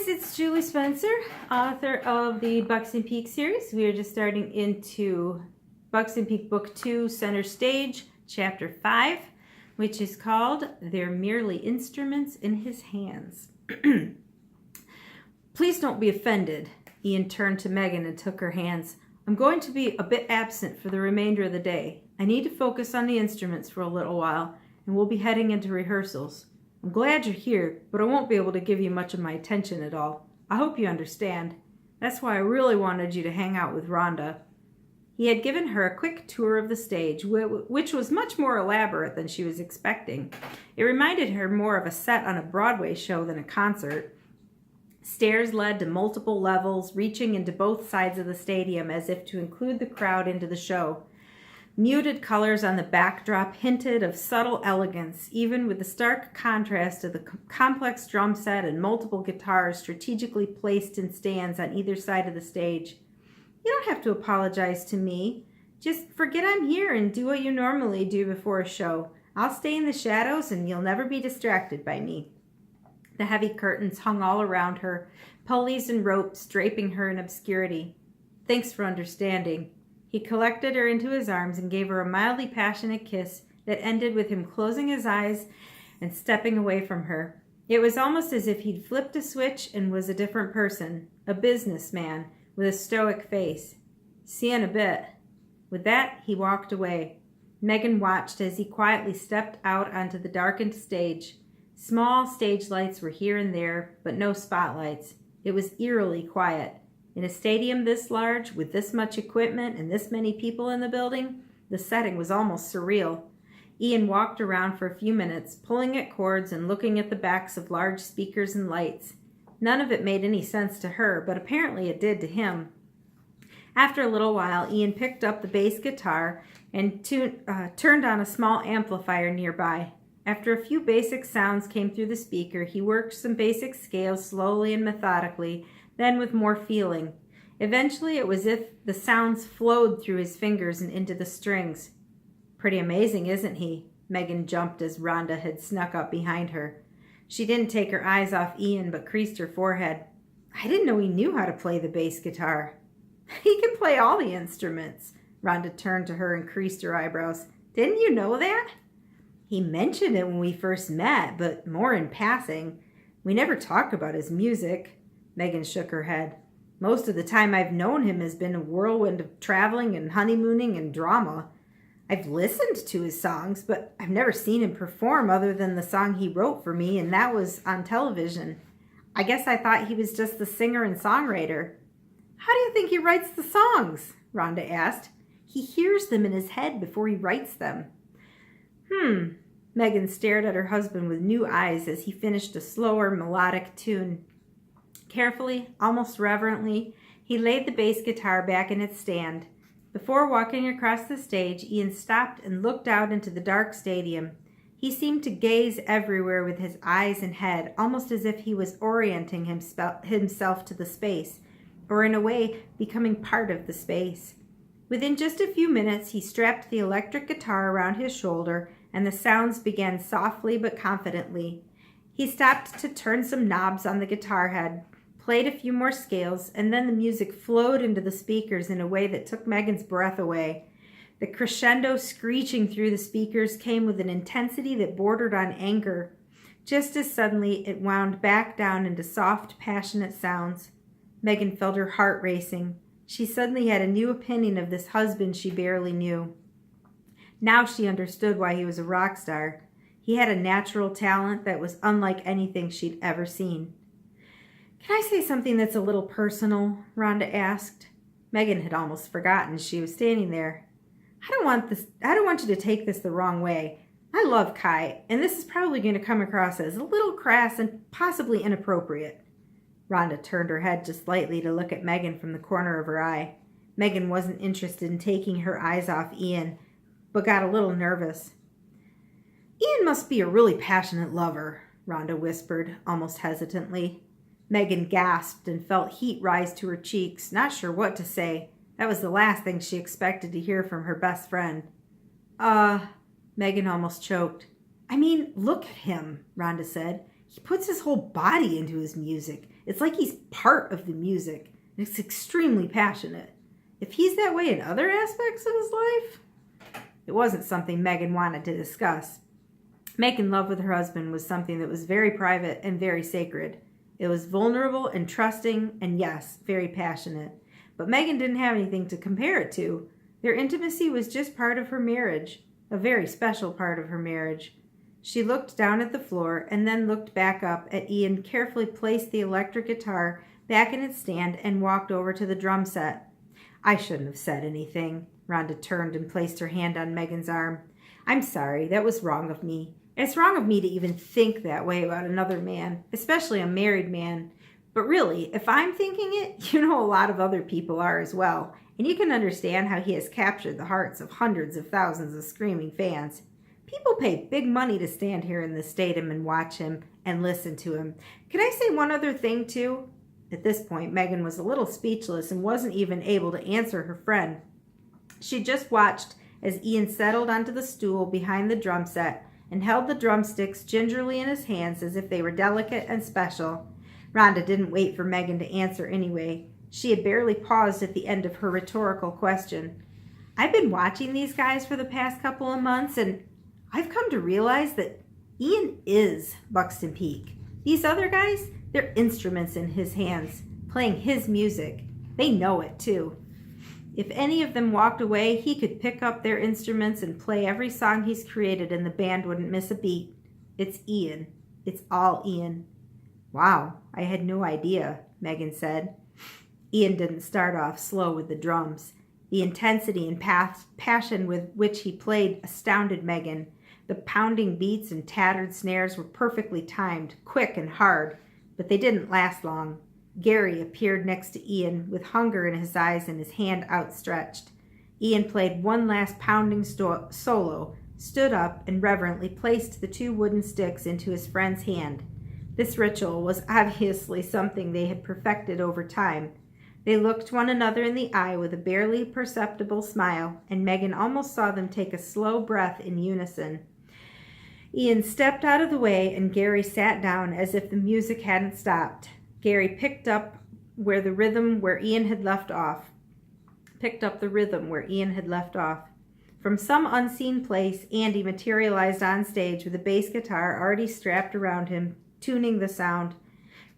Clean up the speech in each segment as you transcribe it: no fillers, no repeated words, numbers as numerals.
guys, it's Julie Spencer, author of the Buxton Peak series. We are just starting into Buxton Peak Book 2, Center Stage, Chapter 5, which is called They're Merely Instruments in His Hands. Please don't be offended. Ian turned to Megan and took her hands. I'm going to be a bit absent for the remainder of the day. I need to focus on the instruments for a little while, and we'll be heading into rehearsals. I'm glad you're here, but I won't be able to give you much of my attention at all. I hope you understand. That's why I really wanted you to hang out with Rhonda. He had given her a quick tour of the stage, which was much more elaborate than she was expecting. It reminded her more of a set on a Broadway show than a concert. Stairs led to multiple levels, reaching into both sides of the stadium as if to include the crowd into the show. Muted colors on the backdrop hinted of subtle elegance, even with the stark contrast of the complex drum set and multiple guitars strategically placed in stands on either side of the stage. You don't have to apologize to me. Just forget I'm here and do what you normally do before a show. I'll stay in the shadows and you'll never be distracted by me. The heavy curtains hung all around her, pulleys and ropes draping her in obscurity. Thanks for understanding. He collected her into his arms and gave her a mildly passionate kiss that ended with him closing his eyes and stepping away from her. It was almost as if he'd flipped a switch and was a different person, a businessman with a stoic face. See you in a bit. With that, he walked away. Megan watched as he quietly stepped out onto the darkened stage. Small stage lights were here and there, but no spotlights. It was eerily quiet. In a stadium this large, with this much equipment and this many people in the building, the setting was almost surreal. Ian walked around for a few minutes, pulling at cords and looking at the backs of large speakers and lights. None of it made any sense to her, but apparently it did to him. After a little while, Ian picked up the bass guitar and turned on a small amplifier nearby. After a few basic sounds came through the speaker, he worked some basic scales slowly and methodically, then with more feeling. Eventually, it was as if the sounds flowed through his fingers and into the strings. Pretty amazing, isn't he? Megan jumped as Rhonda had snuck up behind her. She didn't take her eyes off Ian, but creased her forehead. I didn't know he knew how to play the bass guitar. He can play all the instruments. Rhonda turned to her and creased her eyebrows. Didn't you know that? He mentioned it when we first met, but more in passing. We never talked about his music. Megan shook her head. Most of the time I've known him has been a whirlwind of traveling and honeymooning and drama. I've listened to his songs, but I've never seen him perform other than the song he wrote for me, and that was on television. I guess I thought he was just the singer and songwriter. How do you think he writes the songs? Rhonda asked. He hears them in his head before he writes them. Megan stared at her husband with new eyes as he finished a slower, melodic tune. Carefully, almost reverently, he laid the bass guitar back in its stand. Before walking across the stage, Ian stopped and looked out into the dark stadium. He seemed to gaze everywhere with his eyes and head, almost as if he was orienting himself to the space, or in a way, becoming part of the space. Within just a few minutes, he strapped the electric guitar around his shoulder, and the sounds began softly but confidently. He stopped to turn some knobs on the guitar head, played a few more scales, and then the music flowed into the speakers in a way that took Megan's breath away. The crescendo screeching through the speakers came with an intensity that bordered on anger. Just as suddenly, it wound back down into soft, passionate sounds. Megan felt her heart racing. She suddenly had a new opinion of this husband she barely knew. Now she understood why he was a rock star. He had a natural talent that was unlike anything she'd ever seen. Can I say something that's a little personal? Rhonda asked. Megan had almost forgotten she was standing there. I don't want you to take this the wrong way. I love Kai, and this is probably going to come across as a little crass and possibly inappropriate. Rhonda turned her head just slightly to look at Megan from the corner of her eye. Megan wasn't interested in taking her eyes off Ian, but got a little nervous. Ian must be a really passionate lover, Rhonda whispered, almost hesitantly. Megan gasped and felt heat rise to her cheeks, not sure what to say. That was the last thing she expected to hear from her best friend. Megan almost choked. I mean, look at him, Rhonda said. He puts his whole body into his music. It's like he's part of the music. It's extremely passionate. If he's that way in other aspects of his life, it wasn't something Megan wanted to discuss. Making love with her husband was something that was very private and very sacred. It was vulnerable and trusting and, yes, very passionate. But Megan didn't have anything to compare it to. Their intimacy was just part of her marriage, a very special part of her marriage. She looked down at the floor and then looked back up at Ian, carefully placed the electric guitar back in its stand and walked over to the drum set. I shouldn't have said anything. Rhonda turned and placed her hand on Megan's arm. I'm sorry, that was wrong of me. It's wrong of me to even think that way about another man, especially a married man. But really, if I'm thinking it, you know a lot of other people are as well. And you can understand how he has captured the hearts of hundreds of thousands of screaming fans. People pay big money to stand here in the stadium and watch him and listen to him. Can I say one other thing, too? At this point, Megan was a little speechless and wasn't even able to answer her friend. She just watched as Ian settled onto the stool behind the drum set and held the drumsticks gingerly in his hands as if they were delicate and special. Rhonda didn't wait for Megan to answer anyway. She had barely paused at the end of her rhetorical question. I've been watching these guys for the past couple of months, and I've come to realize that Ian is Buxton Peak. These other guys, they're instruments in his hands, playing his music. They know it, too. If any of them walked away, he could pick up their instruments and play every song he's created, and the band wouldn't miss a beat. It's Ian. It's all Ian. Wow, I had no idea, Megan said. Ian didn't start off slow with the drums. The intensity and passion with which he played astounded Megan. The pounding beats and tattered snares were perfectly timed, quick and hard, but they didn't last long. Gary appeared next to Ian with hunger in his eyes and his hand outstretched. Ian played one last pounding solo, stood up, and reverently placed the 2 wooden sticks into his friend's hand. This ritual was obviously something they had perfected over time. They looked one another in the eye with a barely perceptible smile, and Megan almost saw them take a slow breath in unison. Ian stepped out of the way, and Gary sat down as if the music hadn't stopped. Gary picked up the rhythm where Ian had left off. From some unseen place, Andy materialized on stage with a bass guitar already strapped around him, tuning the sound.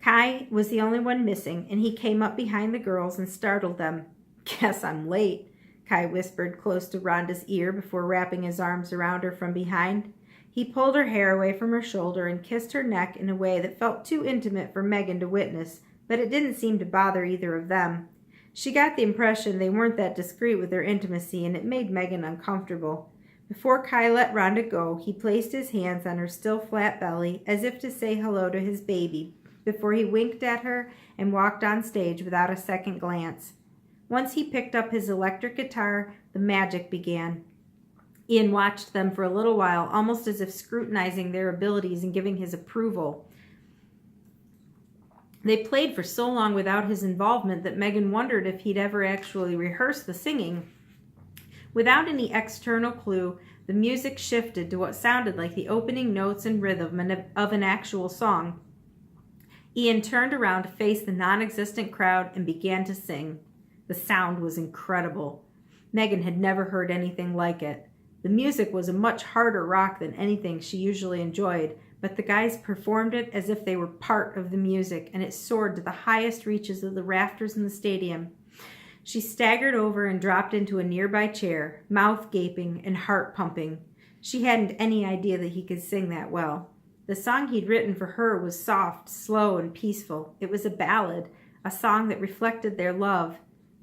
Kai was the only one missing, and he came up behind the girls and startled them. Guess I'm late, Kai whispered close to Rhonda's ear before wrapping his arms around her from behind. He pulled her hair away from her shoulder and kissed her neck in a way that felt too intimate for Megan to witness, but it didn't seem to bother either of them. She got the impression they weren't that discreet with their intimacy, and it made Megan uncomfortable. Before Kai let Rhonda go, he placed his hands on her still flat belly as if to say hello to his baby, before he winked at her and walked on stage without a second glance. Once he picked up his electric guitar, the magic began. Ian watched them for a little while, almost as if scrutinizing their abilities and giving his approval. They played for so long without his involvement that Megan wondered if he'd ever actually rehearsed the singing. Without any external clue, the music shifted to what sounded like the opening notes and rhythm of an actual song. Ian turned around to face the non-existent crowd and began to sing. The sound was incredible. Megan had never heard anything like it. The music was a much harder rock than anything she usually enjoyed, but the guys performed it as if they were part of the music, and it soared to the highest reaches of the rafters in the stadium. She staggered over and dropped into a nearby chair, mouth gaping and heart pumping. She hadn't any idea that he could sing that well. The song he'd written for her was soft, slow, and peaceful. It was a ballad, a song that reflected their love.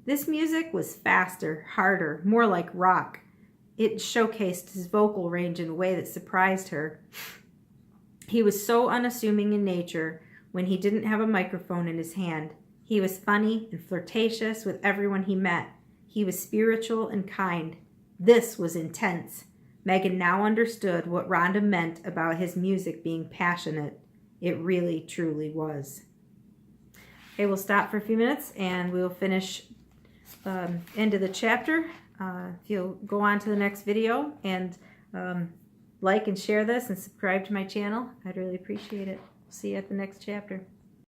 This music was faster, harder, more like rock. It showcased his vocal range in a way that surprised her. He was so unassuming in nature when he didn't have a microphone in his hand. He was funny and flirtatious with everyone he met. He was spiritual and kind. This was intense. Megan now understood what Rhonda meant about his music being passionate. It really, truly was. Okay, we'll stop for a few minutes and we'll finish end of the chapter. If you'll go on to the next video and like and share this and subscribe to my channel, I'd really appreciate it. See you at the next chapter.